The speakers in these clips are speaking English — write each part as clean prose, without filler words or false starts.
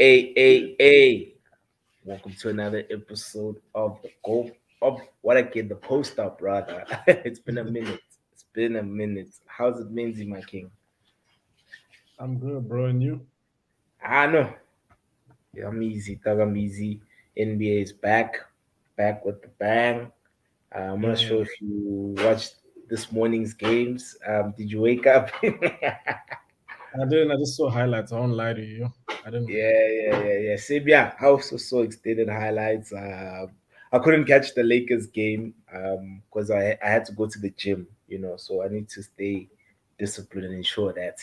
Hey. Welcome to another episode of the Go of what I get the post up, brother. It's been a minute. It's been a minute. How's it been, my king? I'm good, bro. And you? I know. Yeah, I'm easy. Thug, I'm easy. NBA is back with the bang. I'm not Yeah, sure if you watched this morning's games. Did you wake up? I didn't. I just saw highlights. I won't lie to you. I didn't. Yeah. Same, yeah. I also saw extended highlights. I couldn't catch the Lakers game because I had to go to the gym, so I need to stay disciplined and ensure that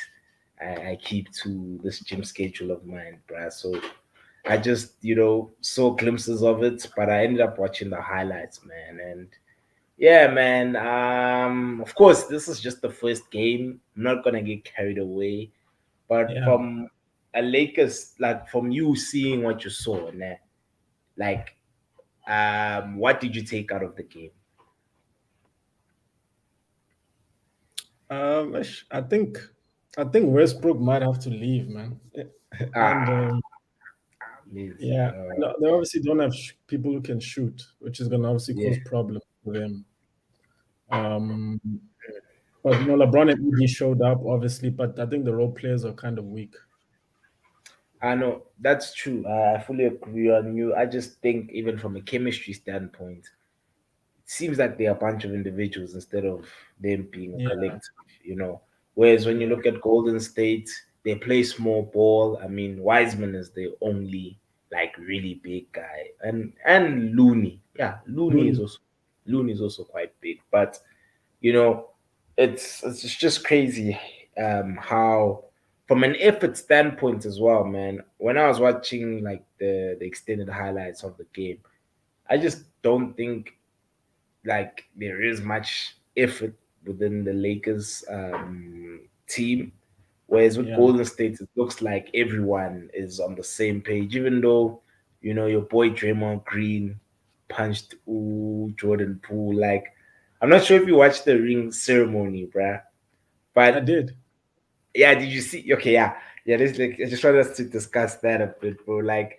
I keep to this gym schedule of mine, bruh. So I just, saw glimpses of it, but I ended up watching the highlights, man. And yeah, man. Of course, this is just the first game. I'm not gonna get carried away. But Yeah. from a Lakers, like from you seeing what you saw, nah, like, what did you take out of the game? I think Westbrook might have to leave, man. And Ah, amazing. yeah, no, they obviously don't have people who can shoot, which is gonna obviously Yeah, cause problems for them. Um, but LeBron and AD showed up, obviously, but I think the role players are kind of weak. I know that's true. I fully agree on you. I just think, even from a chemistry standpoint, it seems like they're a bunch of individuals instead of them being a Yeah, collective. Whereas when you yeah, look at Golden State, they play small ball. I mean, Wiseman is the only like really big guy, and Looney. Yeah, Looney. Looney is also quite big, but you know, it's just crazy how from an effort standpoint as well, man. When I was watching like the extended highlights of the game, I just don't think like there is much effort within the Lakers team. Whereas with Yeah, Golden State, it looks like everyone is on the same page, even though, your boy Draymond Green punched Jordan Poole. Like, I'm not sure if you watched the ring ceremony, bruh. I But did. yeah, did you see? Okay, yeah. Yeah, this like I just wanted us to discuss that a bit, bro. Like,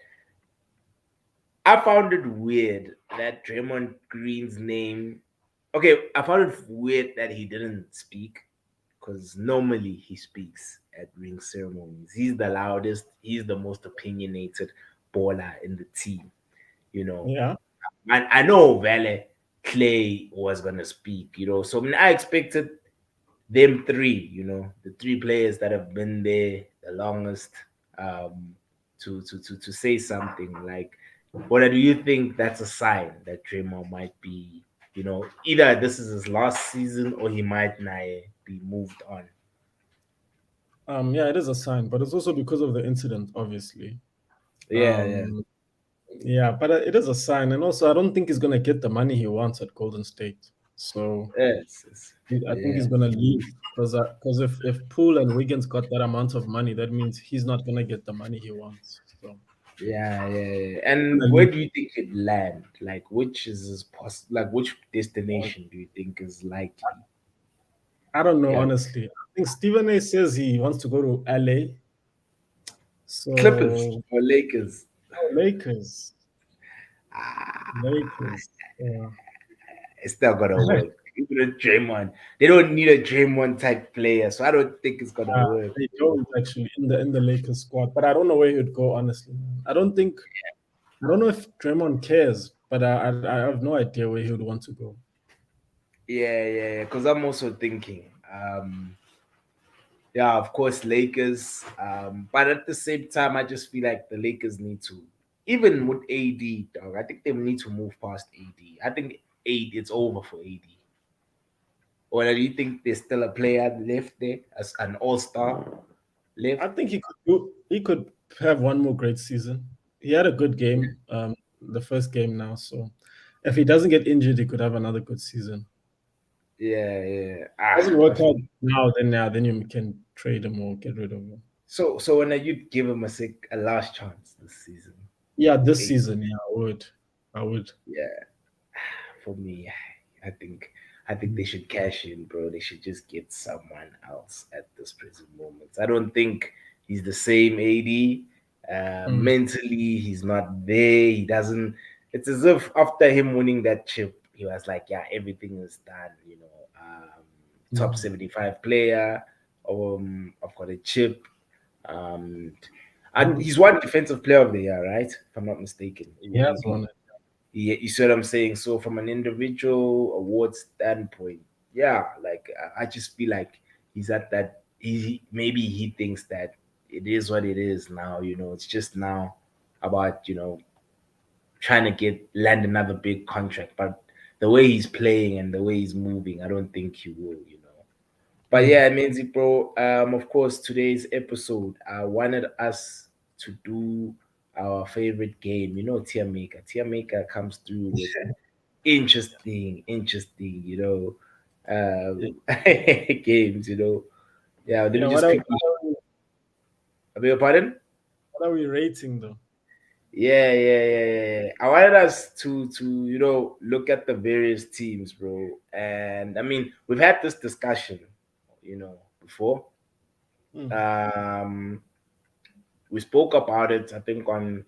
I found it weird that Draymond Green's name. Okay, I found it weird that he didn't speak because normally he speaks at ring ceremonies. He's the loudest. He's the most opinionated baller in the team. You know, Yeah. and I know Vele Clay was gonna speak. So I mean, I expected them three. The three players that have been there the longest, um, to say something like. Or do you think that's a sign that Draymond might be, either this is his last season or he might not be moved on? Yeah, it is a sign, but it's also because of the incident, obviously. Yeah. Um, Yeah, but it is a sign, and also I don't think he's gonna get the money he wants at Golden State. So Yes. I think Yeah. he's gonna leave because if Poole and Wiggins got that amount of money, that means he's not gonna get the money he wants. So Yeah. he's And gonna where leave. do you think he'd land? Like, which is his like, which destination do you think is likely? I don't know Yeah. honestly. I think Stephen A. says he wants to go to LA. Clippers So or Lakers? Lakers, Ah, Lakers. Yeah. it's not gonna work. Even a Draymond, they don't need a Draymond type player, so I don't think it's gonna work. They don't actually in the Lakers squad, but I don't know where he'd go honestly. I don't know if Draymond cares, but I have no idea where he would want to go. Yeah. Because I'm also thinking, yeah, of course, Lakers. But at the same time, I just feel like the Lakers need to, even with AD, dog. I think they need to move past AD. I think AD, it's over for AD. Or do you think there's still a player left there as an All Star left? I think he could have one more great season. He had a good game, the first game now. So if he doesn't get injured, he could have another good season. Yeah. Doesn't work out now, then you can trade him or get rid of him. So when you'd give him a last chance this season Yeah, with this AD? season, yeah, I would. I would. Yeah, for me, I think they should cash in, bro. They should just get someone else at this present moment. I don't think he's the same AD. Mentally, he's not there. He doesn't. It's as if after him winning that chip, he was like, "Yeah, everything is done." Top 75 player. I've got a chip. Um, and he's won Defensive Player of the Year, right? If I'm not mistaken. He has won it. You see what I'm saying? So from an individual award standpoint, yeah, like I just feel like he's at that. Maybe he thinks that it is what it is now. It's just now about trying to land another big contract. But the way he's playing and the way he's moving, I don't think he will. But yeah, Menzi bro. Of course, today's episode, I wanted us to do our favorite game. Tier Maker. Tier Maker comes through with interesting, games. Yeah, let Yeah, me just quickly. I beg your pardon. what are we rating though? Yeah. I wanted us to look at the various teams, bro. And I mean, we've had this discussion, before. Um, we spoke about it, I think, on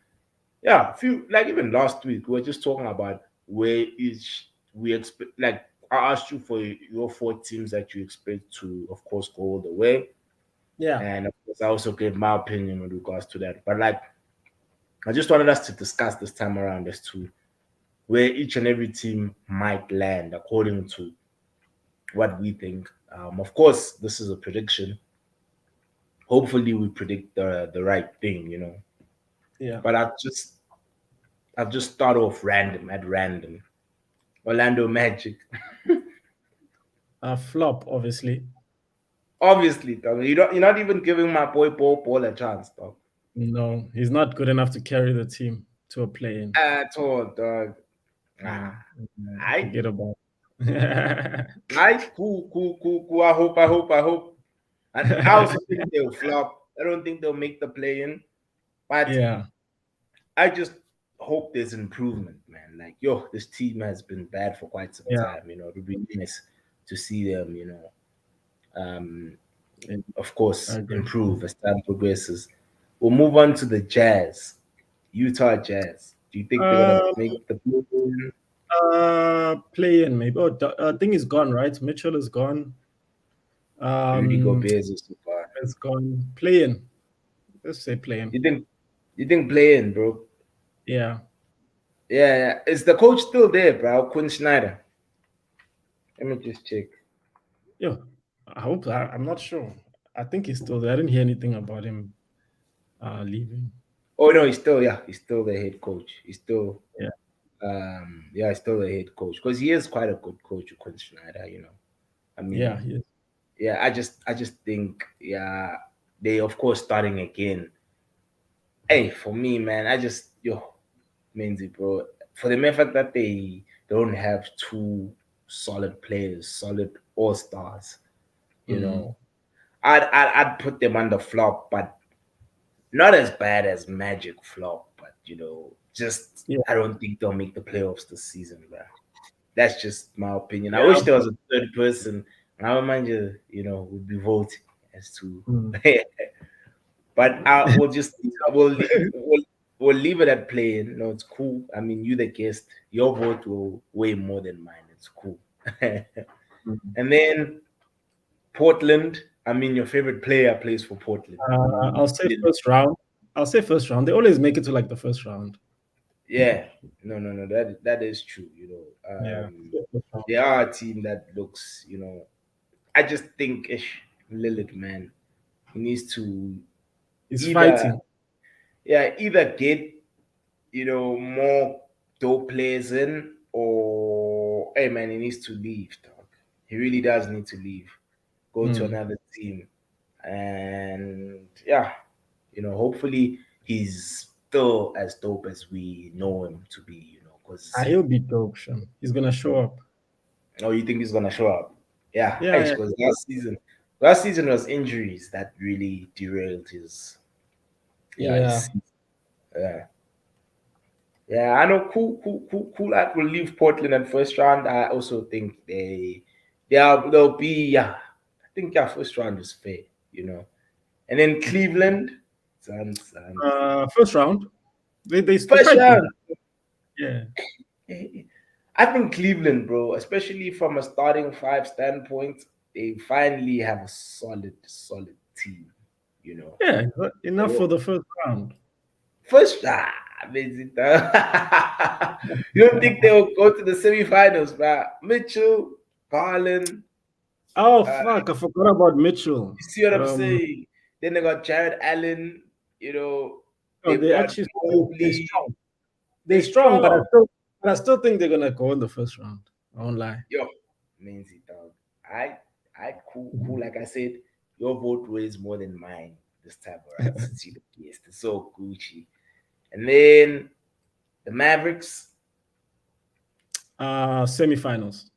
a few, like even last week. We were just talking about where each we expect. Like I asked you for your four teams that you expect to, of course, go all the way. Yeah. And of course, I also gave my opinion with regards to that. But like, I just wanted us to discuss this time around as to where each and every team might land according to what we think. Of course, this is a prediction. Hopefully, we predict the right thing. Yeah. But I'll just start off at random. Orlando Magic. Flop, obviously. Obviously, dog. You're not even giving my boy Paul a chance, dog. No, he's not good enough to carry the team to a play-in. At all, dog. I Forget about it. cool. I hope. And I also think they'll flop. I don't think they'll make the play-in. But Yeah. I just hope there's improvement, man. Like, this team has been bad for quite some Yeah. time. It would be nice to see them, of course, improve as time progresses. We'll move on to the Jazz, Utah Jazz. Do you think they're gonna make the play-in? Play-in maybe. Thing is gone, right? Mitchell is gone. Rudy Gobert is so far. It's gone. Play-in. Let's say play-in. You think play-in, bro? Yeah. Yeah. Is the coach still there, bro? Quinn Snyder. Let me just check. Yeah. I hope. I'm not sure. I think he's still there. I didn't hear anything about him leaving. Oh no, he's still the head coach. He's still Yeah. he's still the head coach because he is quite a good coach, Quinn Snyder. I mean, Yeah, he is. yeah. I just think they of course starting again. Hey, for me, man, Menzi, bro, for the mere fact that they don't have two solid players, solid all stars, I'd put them on the flop, but not as bad as Magic flop, but I don't think they'll make the playoffs this season, bro. That's just my opinion. I wish there was a third person. And I remind you, would be voting as to. But we'll leave it at playing. It's cool. I mean, you the guest. Your vote will weigh more than mine. It's cool. And then Portland. I mean, your favorite player plays for Portland. I'll say first round. They always make it to like the first round. Yeah. No. That is true. They are a team that looks. I just think Lillard, man, he needs to. He's fighting. Yeah, either get more dope players in, or hey man, he needs to leave, dog. He really does need to leave. Go to another team. And hopefully he's still as dope as we know him to be, because he'll be dope, Sean. He's gonna show up. Oh, you think he's gonna show up? Yeah. Because last season was injuries that really derailed his season. Yeah, I know. Cool. I will leave Portland in first round. I also think they'll be. Yeah, I think first round is fair. And then Cleveland, Suns. First round. They First quite good. round. Yeah. I think Cleveland, bro, especially from a starting five standpoint, they finally have a solid team. You know, Yeah, enough for Yo, the first round. first, amazing. You don't think they will go to the semifinals, bro? Mitchell, Garland, Oh uh, fuck! I forgot about Mitchell. you see what I'm saying? Then they got Jared Allen. You know, No, they've they got actually they're Mobley. strong. They're They strong, but strong. I still think they're gonna go in the first round. I won't lie. Yo, Lindsay, dog. I cool. Like I said, your vote weighs more than mine this time around since you the guest. It's so Gucci. And then the Mavericks Semifinals.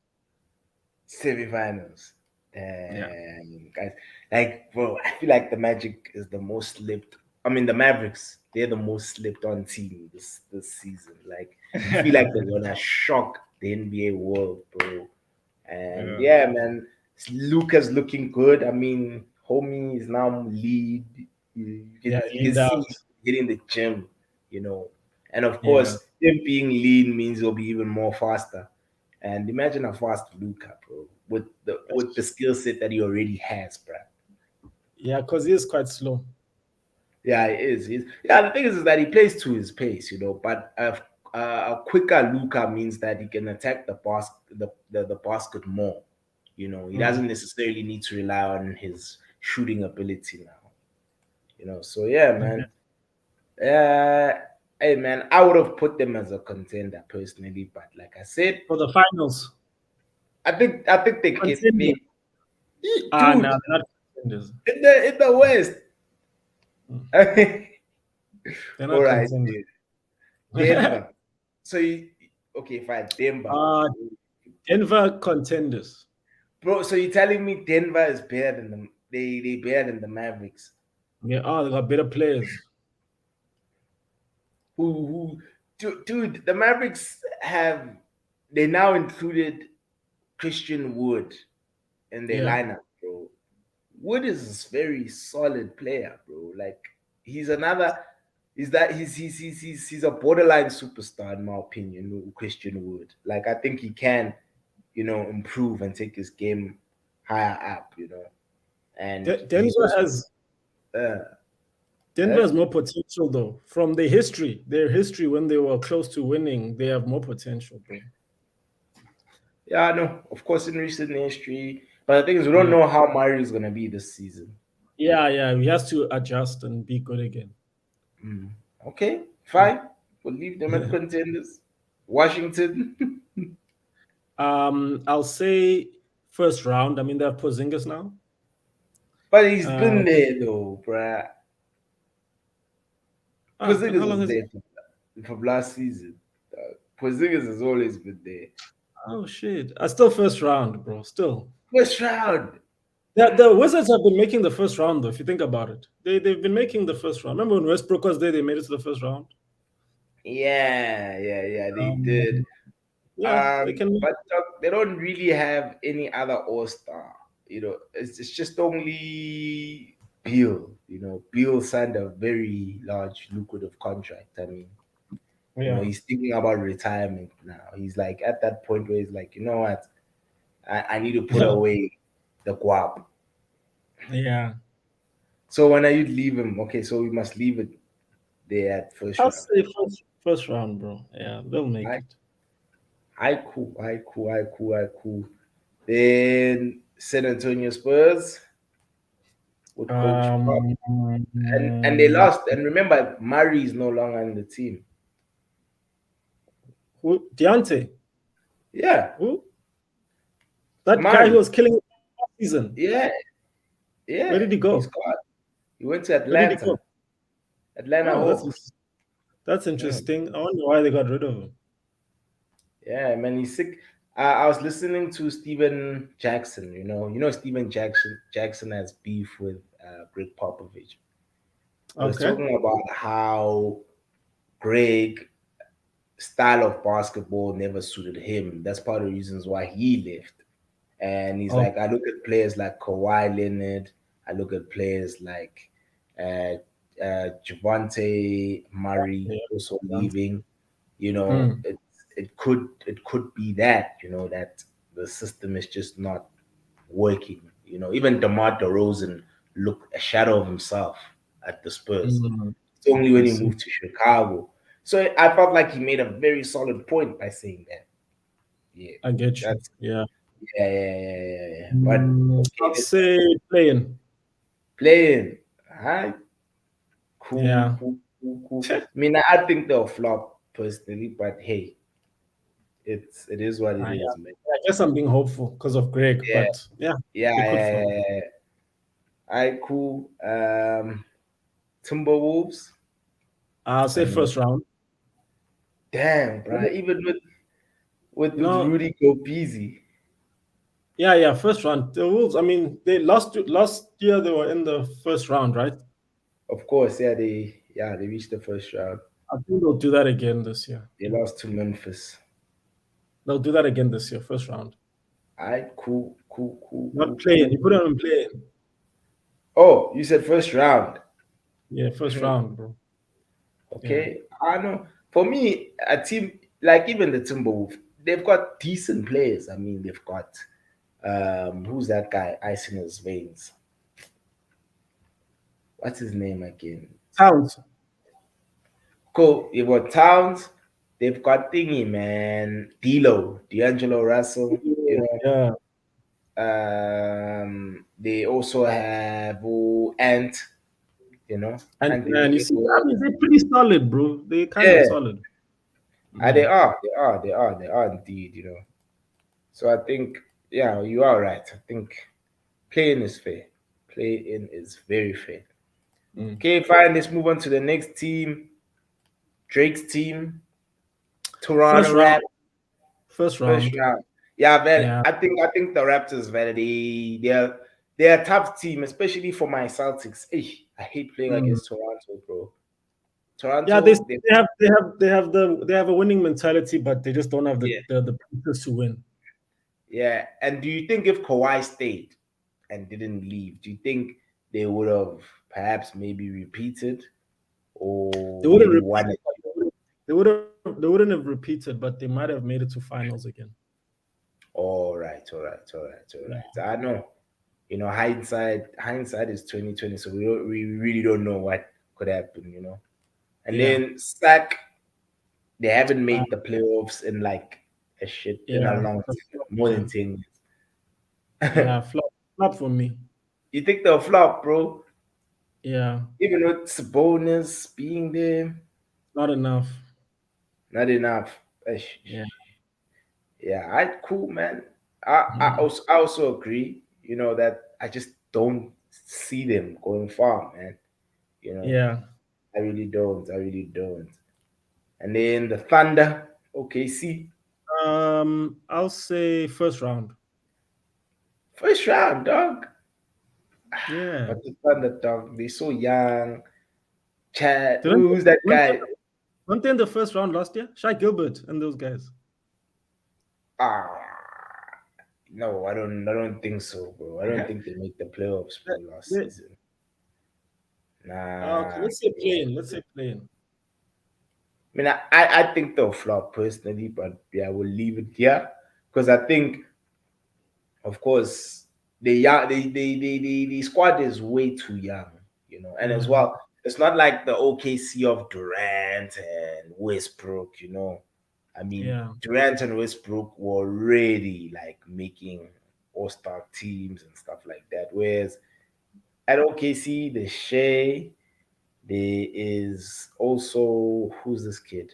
semifinals. Yeah. Damn, guys. Like, bro, I feel like the Magic is the most slept. I mean, the Mavericks, they're the most slept on team this season. Like, you feel like they're gonna shock the NBA world, bro. And Yeah. yeah, man, Luca's looking good. I mean, homie is now lead. Yeah, You can leaned see out. he's hitting the gym, you know. And of Yeah. course, him being lean means he'll be even more faster. And imagine how fast Luca, bro, with the skill set that he already has, bro. Yeah, because he is quite slow. Yeah, he is. Yeah, the thing is that he plays to his pace, you know. But a quicker Luca means that he can attack the basket more. You know, he Mm. doesn't necessarily need to rely on his shooting ability now. You know, so yeah, Yeah. man. Uh, hey, man, I would have put them as a contender personally, but like I said, For the finals. I think Contender. No, dude, they're not contenders. in the West. Mm. They're All not right, contenders. dude. Denver. So okay, fine, Denver. uh Denver contenders. Bro, so you're telling me Denver is better than they better than the Mavericks? Yeah, they got better players. Dude, the Mavericks have they now included Christian Wood in their Yeah. lineup, bro. Wood is a very solid player, bro. Like he's another. Is that he's a borderline superstar in my opinion, Christian Wood. Like I think he can, improve and take his game higher up, and he's Denver also has uh, Denver uh, has more potential though. From their history when they were close to winning, they have more potential, bro. yeah, no, of course in recent history, but the thing is we don't Yeah. know how Mario is gonna be this season. Yeah, he has to adjust and be good again. Mm. Okay, fine. We'll leave them at contenders. Washington. I'll say first round. I mean, they have Porzingis now. But he's Uh, been there though, bruh. how Porzingis long was is? there from last season. Porzingis has always been there. Oh shit! Still first round, bro. Still, First round. the Wizards have been making the first round though. If you think about it, they've been making the first round. Remember when Westbrook was there? They made it to the first round. Yeah, they did. Um, yeah, they can. But they don't really have any other all star. It's just only Bill. Bill signed a very large, lucrative contract. I mean, Yeah, he's thinking about retirement now. He's like at that point where he's like, you know what, I need to put away the guap. yeah. So when are you leave him? Okay, so we must leave it there at first I'll round. say first round, bro. Yeah, they'll make I it. cool. Then San Antonio Spurs with Coach Pop. Um, And they lost. And remember, Murray is no longer in the team. who? Deontay. Yeah, Who? That guy who Murray. was killing it last season. Yeah, Where yeah. did he He's go? gone. He went to Where did he go? Atlanta Oh, Hawks. that's Yeah, interesting. I wonder why they got rid of him. yeah, man, he's sick. I was listening to Steven Jackson. Steven Jackson has beef with Greg Popovich. He was Okay. talking about how Greg style of basketball never suited him. That's part of the reasons why he left. And he's Oh, like, I look at players like Kawhi Leonard. I look at players like uh, Javante Murray Yeah. also Yeah. leaving. You know, Mm. it could be that, that the system is just not working. Even DeMar DeRozan looked a shadow of himself at the Spurs. Mm. It's only I when he see. moved to Chicago. So I felt like he made a very solid point by saying that. Yeah, I get you. that's Yeah. yeah. But okay, I'll say playing. playing. Hi, cool, Yeah. cool. I mean, I think they'll flop personally, but hey, it is what it Yeah. is, man. I guess I'm being hopeful because of Greg, Yeah, but yeah, yeah, they could yeah, flop. yeah, yeah. All right, cool. Timberwolves. I'll I say mean, first round. damn, bro. Even with No, Rudy Gobert. yeah, first round. The Wolves, I mean, they last year they were in the first round, right? Of course, they reached the first round. I think they'll do that again this year. They lost to Memphis. They'll do that again this year, first round. All right, cool. Not playing. You put them in playing. Oh, you said first round. Yeah, first round, bro. Yeah. Okay, I know. For me, a team like even the Timberwolves, they've got decent players. I mean, they've got who's that guy? Ice in his veins. What's his name again? Towns. Cool. You've got Towns. They've got Thingy, man. D'Angelo Russell. Yeah. They also have Ant. And Anthony man, you see, I Edwards. mean, they're pretty solid, bro. They kind of Yeah, solid. they Mm. are. They are indeed. So I think, yeah, you are right. I think playing is fair. Playing is very fair. Mm. Okay, fine. Let's move on to the next team. Drake's team, First Toronto round. Raptors. First First round. round. Yeah, well, Yeah. I think the Raptors, well, they're a tough team, especially for my Celtics. I hate playing Mm. against Toronto, bro. Yeah, they, Toronto, they they have they have they have they have a winning mentality, but they just don't have yeah, the pieces to win. yeah. And do you think if Kawhi stayed and didn't leave, do you think they would have perhaps maybe repeated They or wouldn't maybe repeat won it? it. They wouldn't have repeated, but they might have made it to finals again. All right, all Yeah. right. I know. Hindsight is 2020, so we really don't know what could happen. And Yeah. then Stack, they haven't Uh, made the playoffs in like a shit in a yeah. long That's time, flop, more than man. 10 Yeah, years. flop for me. You think they'll flop, bro? Yeah. Even with Sabonis being there, Not enough. not enough. Yeah. Yeah, I cool, man. I also agree. That I just don't see them going far, man. You know, Yeah. I really don't. I really don't. And then the Thunder, OKC, I'll say first round. first round, dog. Yeah. But the Thunder, dog, they're so young. Chad, Didn't who's that weren't they, guy? weren't they in the first round last year? Shai Gilbert and those guys. Ah, no, I don't think so, bro. I don't think they make the playoffs, bro, last They, season. okay, Nah, let's say bro. playing. Let's say playing. I mean, I think they'll flop personally, but yeah, we'll leave it here because I think, of course, the squad is way too young, and as Mm, well, it's not like the OKC of Durant and Westbrook. I mean, yeah. Durant and Westbrook were already like making all-star teams and stuff like that. Whereas at OKC, the Shea, there is also who's this kid?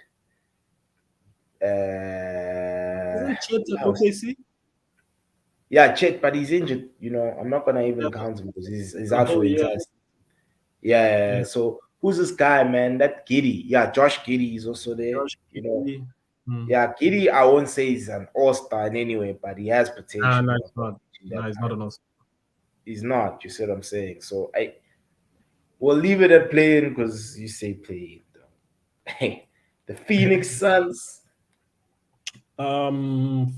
Isn't Chet at House. OKC? Yeah, Chet, but he's injured. I'm not gonna Yeah, even count him because he's the out for whole the year. entire season. Yeah. Yeah. So who's this guy, man? That Giddy. Yeah, Josh Giddy is also there. Josh Giddey. Mm. Yeah, Giddy. I won't say he's an all-star in any way, but he has potential. No, You know, it's for not. reaching No, that it's not height. an Oscar. He's not. You see what I'm saying? So I we'll leave it at playing because you say playing. Hey, the Phoenix Suns. Um,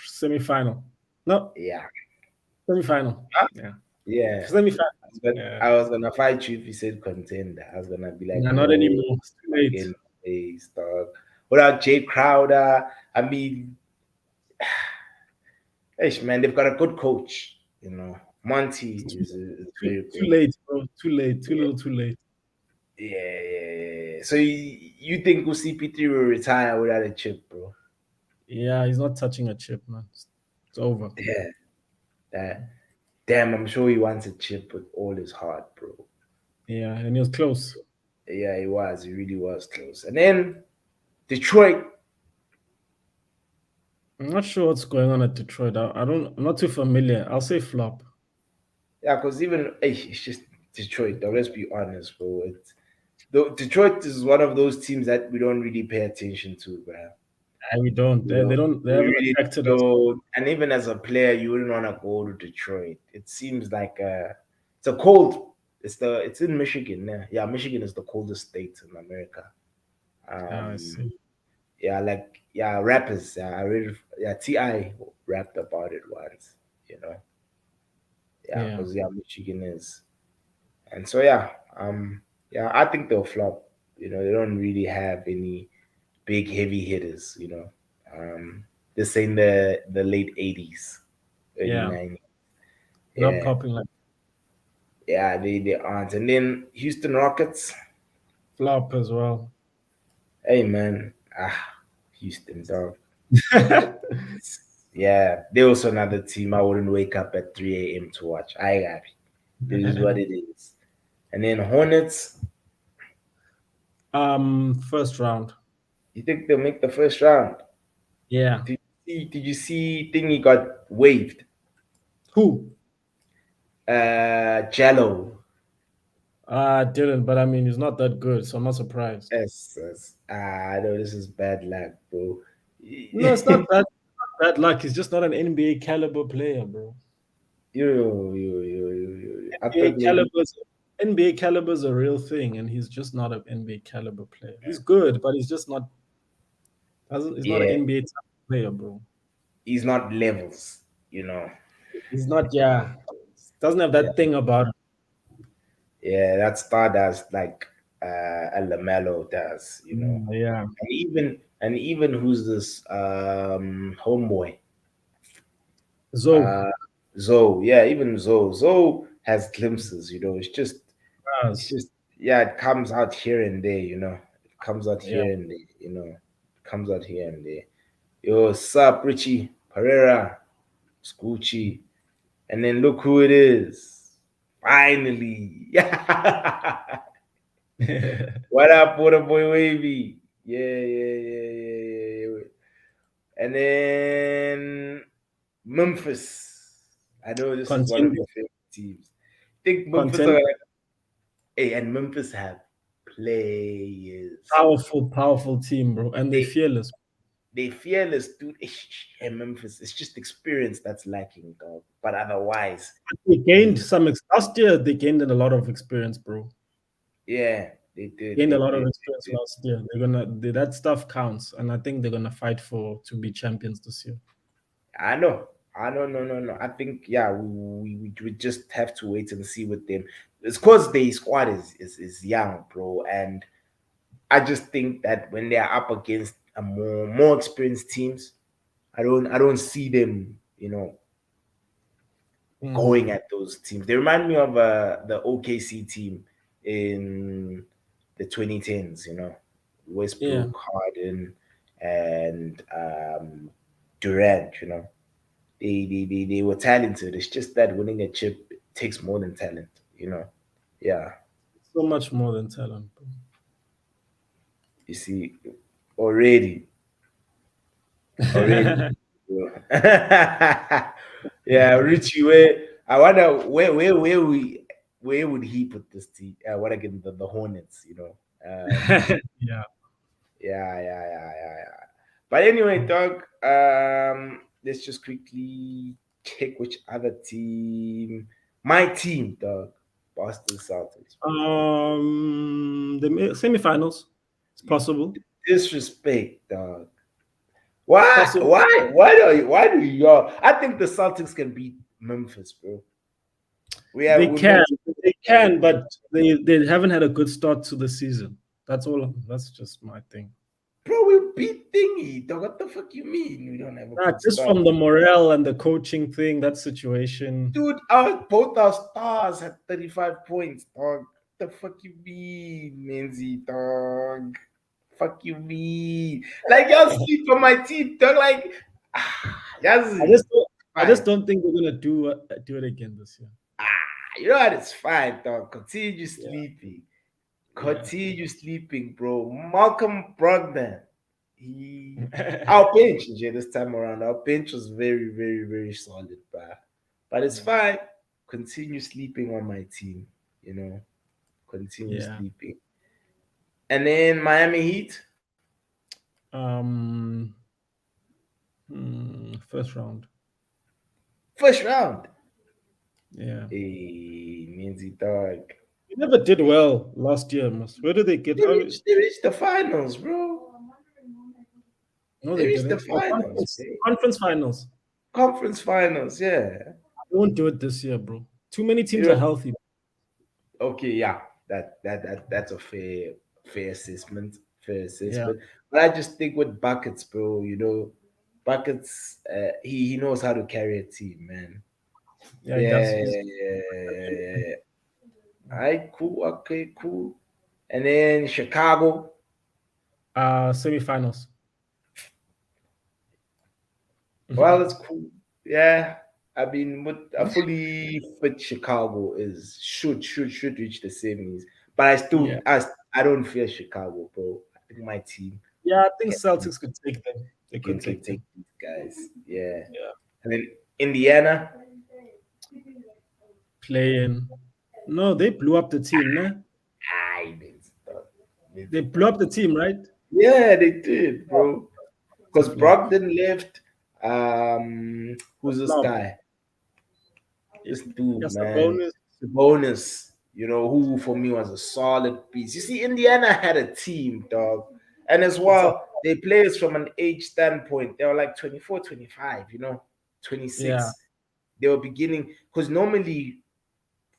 semi-final. No, Yeah. semi-final. Huh? Yeah. Yeah. Semi-finals. I was gonna fight you if you said contender. I was gonna be like, Nah, not no, anymore. It's too late. again, face, dog. Without Jay Crowder, I mean, ish, man, they've got a good coach. Monty is very Too good. late, bro. Too late. Too little. Too late. Yeah. So you think CP3 will retire without a chip, bro? Yeah, he's not touching a chip, man. It's over. Yeah. That, damn, I'm sure he wants a chip with all his heart, bro. Yeah, and he was close. Yeah, he was. He really was close. And then Detroit. I'm not sure what's going on at Detroit. I don't. I'm not too familiar. I'll say flop. Yeah, because even it's just Detroit. Though, let's be honest, bro. Detroit is one of those teams that we don't really pay attention to, bro. We don't. They don't. They We haven't really attracted us. don't. And even as a player, you wouldn't want to go to Detroit. It seems like it's a cold. It's in Michigan. Yeah, Michigan is the coldest state in America. I see. Yeah, like rappers. Yeah, I read. Yeah, Ti rapped about it once. Yeah, Yeah. because Michigan is, and so yeah, I think they'll flop. They don't really have any big heavy hitters. This ain't the late '80s, early Yeah. '90s. Not Yeah, popping like yeah, they aren't. And then Houston Rockets. flop as well. Hey man, Houston dog. Yeah, they're also another team I wouldn't wake up at 3 a.m. to watch. I got it. It is what it is. And then Hornets. First round. You think they'll make the first round? Yeah. Did you see Thingy got waived? Who? Jello. I didn't, but I mean, he's not that good, so I'm not surprised. Yes. I know this is bad luck, bro. No, it's not bad luck. He's just not an NBA caliber player, bro. I NBA thought maybe. caliber's NBA caliber's a real thing, and he's just not an NBA caliber player. He's good, but he's just not. He's not an Yeah, NBA type of player, bro. he's not levels. He's not. Yeah, doesn't have Yeah, that thing about him. yeah, that Stardust like a Lamelo does. Yeah, And even who's this homeboy? Zoe Uh Zoe. Yeah, even Zoe has glimpses. It's does. just yeah, it comes out here and there. It comes out Yeah, here and there. It comes out here and there. Yo, what's up, Richie Pereira, Scoochie? And then look who it is. Finally. What up, water boy wavy? Yeah. And then Memphis. I know this is one of contender, your favorite teams. Think Memphis contender, are hey, and Memphis have players. powerful team, bro, and they're They fearless. they fearless, dude. And Memphis, it's just experience that's lacking, dog. But otherwise, They gained last year. They gained a lot of experience, bro. yeah, they did. Gained a They lot of did. experience last year. That stuff counts, and I think they're gonna fight to be champions this year. I know. No. I think yeah, we just have to wait and see with them. It's because the squad is young, bro, and I just think that when they are up against a more experienced teams, I don't see them, going at those teams. They remind me of the OKC team in the 2010s. Yeah, Westbrook, Harden, and Durant. They were talented. It's just that winning a chip takes more than talent. Yeah, so much more than talent, bro. you see, already. Yeah, Richie. Where I wonder where would he put this team? What again? The Hornets. Yeah. Yeah. But anyway, dog. Let's just quickly check which other team. My team, dog. Boston Celtics. The semifinals. It's possible. Disrespect, dog. Why? Possible. Why? Why do y'all? I think the Celtics can beat Memphis, bro. They we're can, not. but they haven't had a good start to the season. That's all. That's just my thing. Bro, we beat Thingy, dog. What the fuck you mean we don't have a Nah, good just start? from the morale and the coaching thing, that situation. Dude, both our stars had 35 points, dog. The fuck you mean, Menzi, dog? Fuck you mean? Like, y'all sleep on my team, dog. Like, yes, I just I just fine. don't think we're gonna do it again this year. You know what? It's fine, dog. Continue Yeah, sleeping. yeah. Continue sleeping, bro. Malcolm Brogdon. He our bench, Jay, this time around. Our bench was very, very, very solid, bro. But it's fine. Continue sleeping on my team, you know. Continue Yeah. sleeping. And then Miami Heat, Um. First round. first round. Yeah. Hey, Minzy dog. We never did well last year. Where did they get? They reached the finals, bro. No, They they reached the didn't. Oh, finals, bro. conference finals. Conference finals, yeah. They won't do it this year, bro. Too many You teams are know, healthy. okay, yeah. That's a fair assessment. Fair Yeah. assessment. But I just think with buckets, bro, buckets he knows how to carry a team, man. Yeah, he does. Yeah, yeah, yeah, yeah, yeah, yeah. All right, cool. Okay, cool. And then Chicago. Semifinals. Well, it's cool. Yeah. I mean, what a fully fit Chicago is should reach the semis. But Yeah. I don't fear Chicago, bro. I think my team Yeah, I think can Celtics could take them. They could can take take them. these guys. Yeah. Yeah. And then Indiana. Playing. No, they blew up the team, nah? I means They blew up the team, right? yeah, they did, bro. It's a Because flop. Brogdon left. Who's It's a this flop. guy? This dude, Just a man. bonus. Sabonis, who for me was a solid piece. You see, Indiana had a team, dog. And as It's a well, they players from an age standpoint, they were like 24, 25, 26. yeah, They were beginning, because normally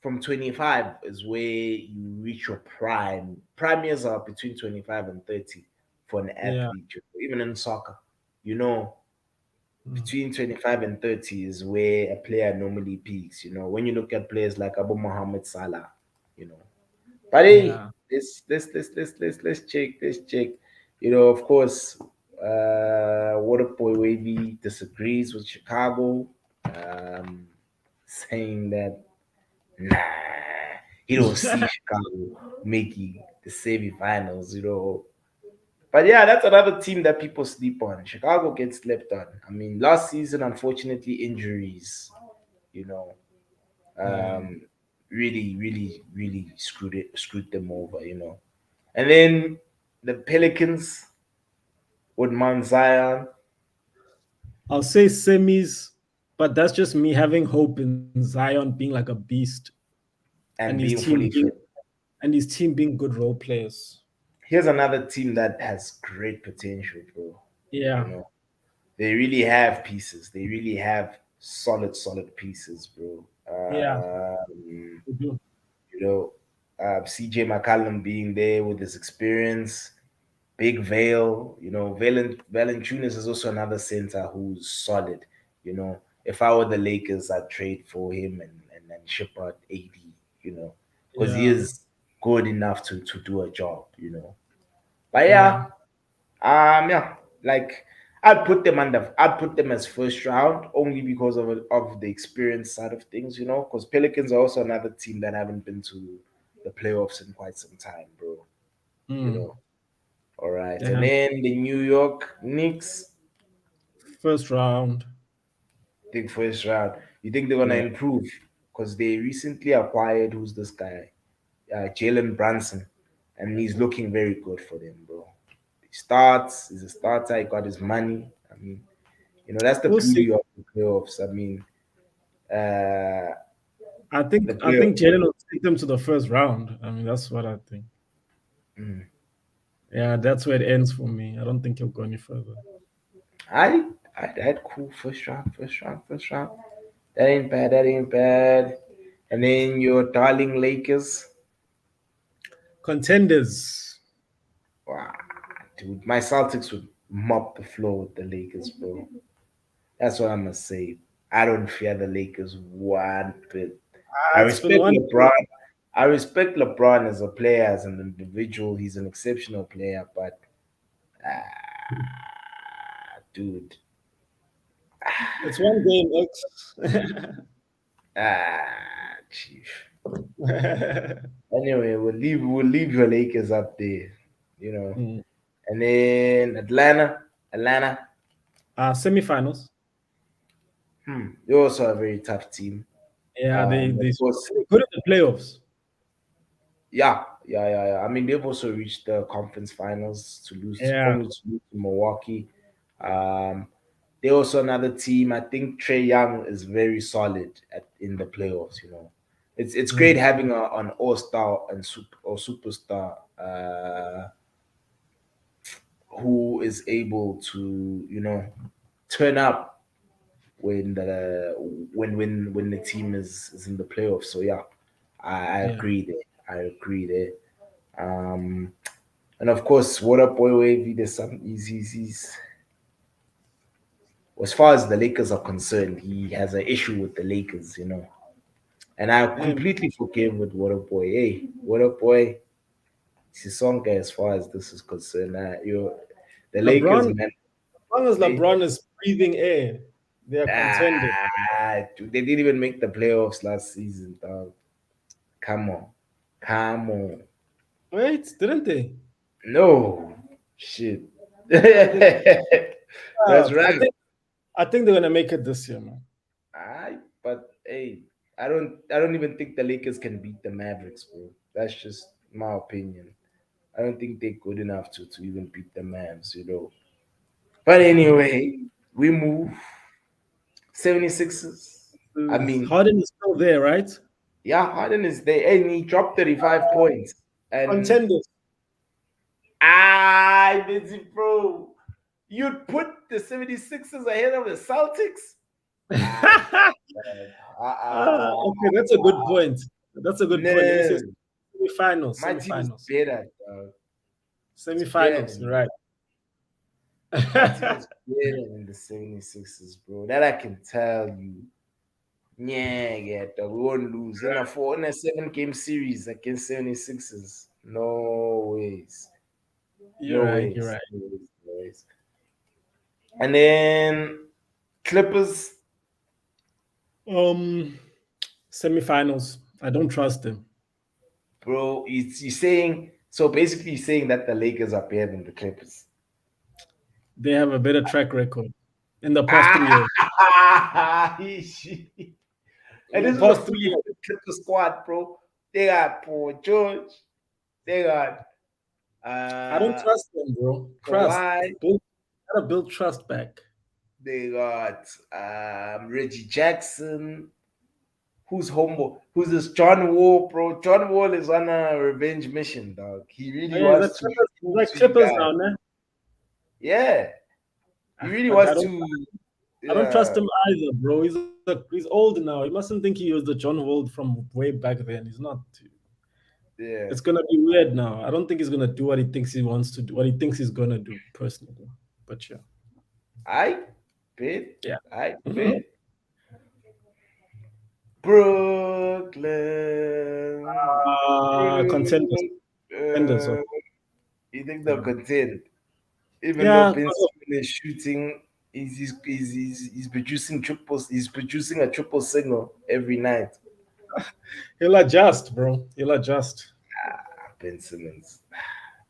from 25 is where you reach your prime. Prime years are between 25 and 30 for an yeah. athlete, even in soccer. You know, Mm. between 25 and 30 is where a player normally peaks, when you look at players like Abu Mohammed Salah, you know. But hey, Yeah. let's check. Of course, Waterboy Wavy disagrees with Chicago, saying that nah, he don't see Chicago making the semifinals. But yeah, that's another team that people sleep on. Chicago gets slept on. I mean, last season, unfortunately, injuries, you know, Yeah. um, really, really, really screwed them over. And then the Pelicans with Mount Zion I'll say semis, but that's just me having hope in Zion being like a beast and and his being team fully being fit. good role players. Here's another team that has great potential, bro. You Yeah. know, they really have pieces. They really have solid pieces, bro. Yeah. We do. You know, CJ McCallum being there with his experience, Big Vale, Valanciunas is also another center who's solid. If I were the Lakers, I'd trade for him and ship out AD, because he Yeah. is good enough to do a job. But Yeah. yeah, like I'd put them as first round only because of the experience side of things. Because Pelicans are also another team that haven't been to the playoffs in quite some time, bro. You Mm. know. All right, and Yeah. then the New York Knicks, First round. think first round. You think they're gonna Yeah. improve because they recently acquired who's this guy, Jalen Brunson, and he's looking very good for them, bro. He starts, he's a starter. He got his money. I mean, that's the We'll see. beauty of the playoffs. I mean, uh, I think the I playoff. think Jalen will take them to the first round. I mean, that's what I think. Mm. Yeah, that's where it ends for me. I don't think he'll go any further. I that cool first round. That ain't bad. And then your darling Lakers. Contenders. Wow, dude, my Celtics would mop the floor with the Lakers, bro. That's what I must say. I don't fear the Lakers one bit. I It's been respect one. LeBron. I respect LeBron as a player, as an individual. He's an exceptional player, but dude, It's one game, X. chief. Anyway, we'll leave your Lakers up there, you know. Mm. And then Atlanta. Semifinals. They're also a very tough team. Yeah, Of course, they're good at the playoffs. yeah. I mean, they've also reached the conference finals to lose Yeah. only to lose to Milwaukee. Um, they're also another team. I think Trey Young is very solid in the playoffs. It's great Mm. having an all star and superstar who is able to turn up when the team is in the playoffs. So yeah, I Yeah. agree there. I agree there. Um, and of course, what up, boy, wavy? There's some. He's as far as the Lakers are concerned, he has an issue with the Lakers. And I Hey, completely forgive with what up, boy. Hey, what up, boy? Sisonga, as far as this is concerned, the Lakers, LeBron, man. as long as They, LeBron is breathing air, they are contenders. dude, they didn't even make the playoffs last season, dog. Come on, come on. Wait, didn't they? No, shit. I think, That's I right. think I think they're gonna make it this year, man. But hey, I don't even think the Lakers can beat the Mavericks, bro. That's just my opinion. I don't think they're good enough to even beat the Mavs. But anyway, we move 76ers. I mean, Harden is still there, right? yeah, Harden is there and he dropped 35 points. And Contenders. Busy bro. You'd put the 76ers ahead of the Celtics? Ah, Okay, that's a good point. That's a good point. Let me say no. semifinals, My team is semifinals, better, dog. It's better semifinals. than You're right. my team is better than the 76ers, bro. That I can tell you. Yeah, dog. We won't lose. In a 7 game series against 76ers. No ways. You're No right. You're ways. right. No ways. No ways. And then Clippers. Semifinals. I don't trust them. Bro, you saying so basically you're saying that the Lakers are better than the Clippers. They have a better track record in the past 3 years. Ah, and In the this is a past three fully years, fit Clipper squad, bro. They got Paul George. They got I don't uh trust them, bro. Trust. Kawhi. Gotta build trust back. They got Reggie Jackson. Who's humble? Who's this John Wall, bro? John Wall is on a revenge mission, dog. He really Yeah, wants to He's prove like to you Clippers guys. now, man. Yeah, he really But wants to. I don't trust Yeah, him either, bro. He's old now. You mustn't think he was the John Wall from way back then. He's not. yeah. It's gonna be weird now. I don't think he's gonna do what he thinks he wants to do. What he thinks he's gonna do personally. But yeah, I bet. yeah. I Mhm. bet. Brooklyn. Contenders, contenders. Uh, you think they'll Yeah, contend? Even though yeah. Ben Simmons is shooting, he's producing triples. He's producing a triple single every night. He'll adjust, bro. He'll adjust. Ben Simmons.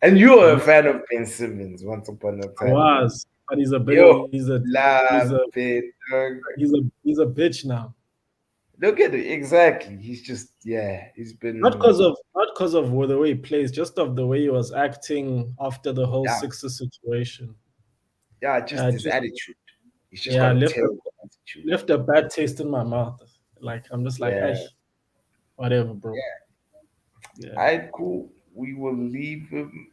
And you were a Mhm. fan of Ben Simmons once upon a I time. was, but he's a bit. Yo, love it. He's a bitch now. Look at it. Exactly. He's just, yeah, he's Not been, because of the way he plays, just of the way he was acting after the whole yeah, Sixers situation. yeah, just his Just attitude. He's just yeah, got a terrible attitude. left a bad taste in my mouth. Like I'm just like, Yeah. hey, whatever, bro. All Yeah. right, cool. We will leave him.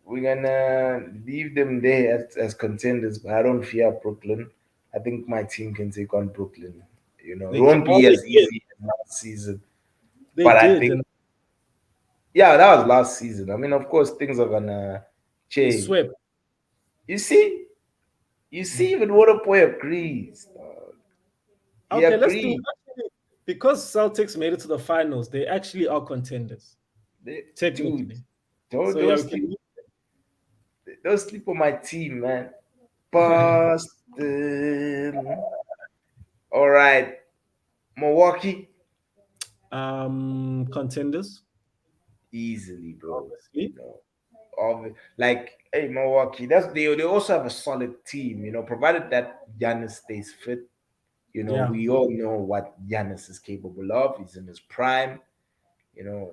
We're gonna leave them there as contenders, but I don't fear Brooklyn. I think my team can take on Brooklyn. It They can won't be all they as get. easy as last season. They But I did, think, and yeah, that was last season. I mean, of course, things are gonna they change. swept. You see, you Mm. see, even Waterboy agrees. He Okay, let's do agrees. actually because Celtics made it to the finals. They actually are contenders, Dude, technically. don't So yeah, don't we sleep, can. don't sleep on my team, man. Boston. All right, Milwaukee, Contenders, easily, bro. obviously. Like, hey, Milwaukee. They also have a solid team. Provided that Giannis stays fit. Yeah, We all know what Giannis is capable of. He's in his prime.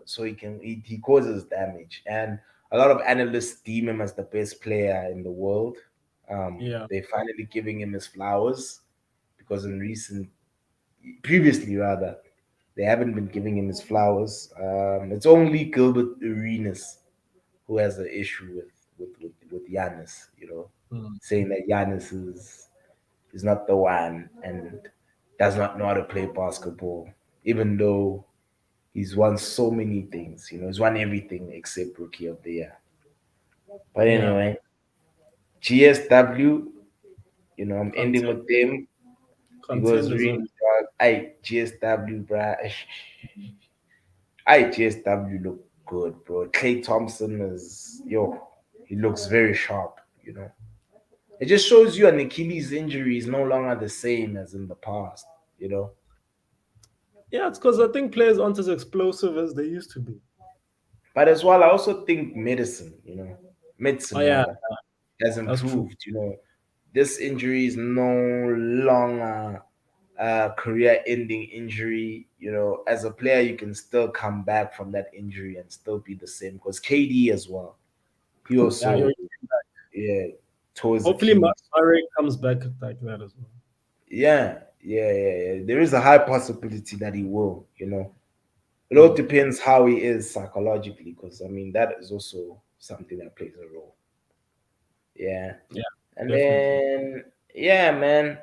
So he causes damage, and a lot of analysts deem him as the best player in the world. yeah, They're finally giving him his flowers because previously rather, they haven't been giving him his flowers. It's only Gilbert Arenas who has an issue with Giannis, mm, saying that Giannis is not the one and does not know how to play basketball, even though he's won so many things. He's won everything except Rookie of the Year. But yeah. anyway, GSW, I'm ending Content, with them because contenders, really, dog, GSW, bruh. GSW look good, bro. Clay Thompson he looks very sharp, It just shows you an Achilles injury is no longer the same as in the past, you know. yeah, it's because I think players aren't as explosive as they used to be. But as well, I also think Oh medicine yeah, rather, has that's true. improved. This injury is no longer a career-ending injury. As a player, you can still come back from that injury and still be the same. Because KD as well, he Yeah, also, yeah, tore his hopefully Achilles. Murray comes back like that as well. Yeah, yeah, yeah, yeah. There is a high possibility that he will. It all Mm, depends how he is psychologically, because I mean that is also something that plays a role. Yeah. yeah, And definitely. then, yeah, man.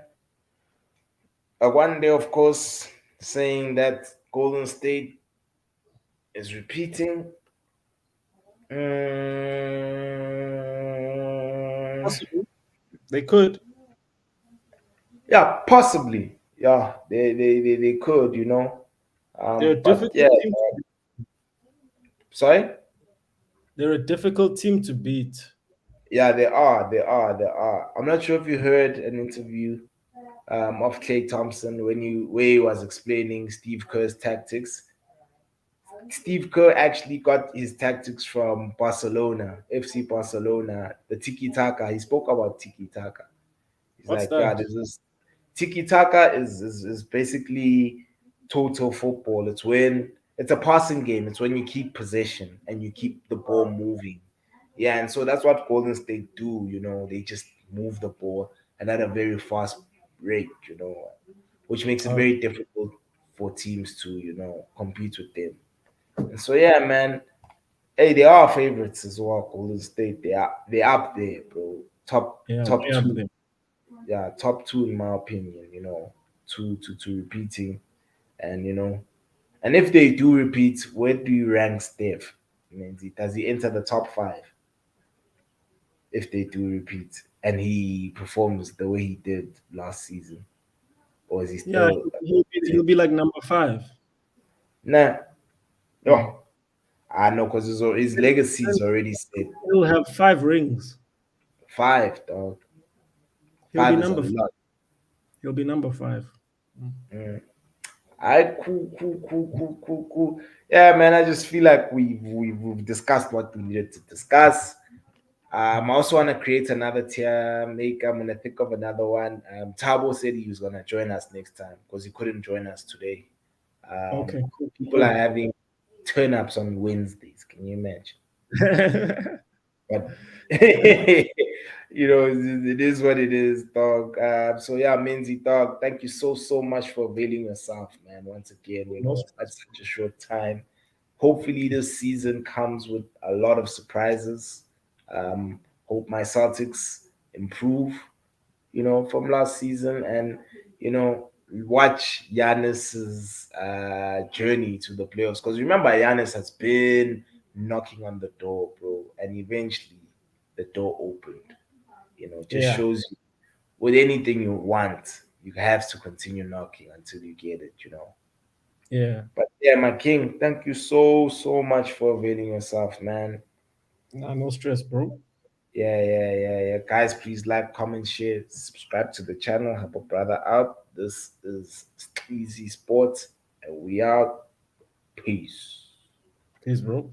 One day, of course, saying that Golden State is repeating. Mm, Possible. They could. yeah, possibly. Yeah, they could, They're a But yeah, difficult team. sorry. They're a difficult team to beat. Yeah, they are. They are. They are. I'm not sure if you heard an interview of Clay Thompson where he was explaining Steve Kerr's tactics. Steve Kerr actually got his tactics from Barcelona, FC Barcelona, the tiki taka. He spoke about tiki taka. He's What's like, yeah, that? this is tiki taka is basically total football. It's a passing game. It's when you keep possession and you keep the ball moving. Yeah, and so that's what Golden State do. They just move the ball and at a very fast rate. Which makes it Oh, very difficult for teams to compete with them. And so yeah, man. Hey, they are favorites as well. Golden State, they're up there, bro. Top yeah, top way up two, there. yeah, top two in my opinion. To repeating, and and if they do repeat, where do you rank Steph? Does he enter the top five if they do repeat and he performs the way he did last season, or is he Yeah, still? he'll be like number five. Nah, Mm. oh, I know because his legacy is already set. He'll have 5 rings. Five, dog. He'll be Five is a number. lot. He'll be number five. Mm. Mm. I cool, cool, cool, cool, cool, cool. Yeah, man. I just feel like we've discussed what we needed to discuss. I also want to create another tier. I'm gonna think of another one. Tabo said he was gonna join us next time because he couldn't join us today. Okay, cool, People are cool. having turn ups on Wednesdays. Can you imagine? But it is what it is, dog. So yeah, Minzy, dog. Thank you so much for availing yourself, man. Once again, No at stress. such a short time. Hopefully, this season comes with a lot of surprises. Hope my Celtics improve, from last season, and you know, watch Giannis's journey to the playoffs. Because remember, Giannis has been knocking on the door, bro, and eventually the door opened. Just Yeah. shows you with anything you want, you have to continue knocking until you get it. Yeah. But yeah, my king, thank you so much for availing yourself, man. Nah, no stress, bro. Yeah. Guys, please like, comment, share, subscribe to the channel, help a brother out. This is Easy Sports, and we out. Peace. Peace, bro.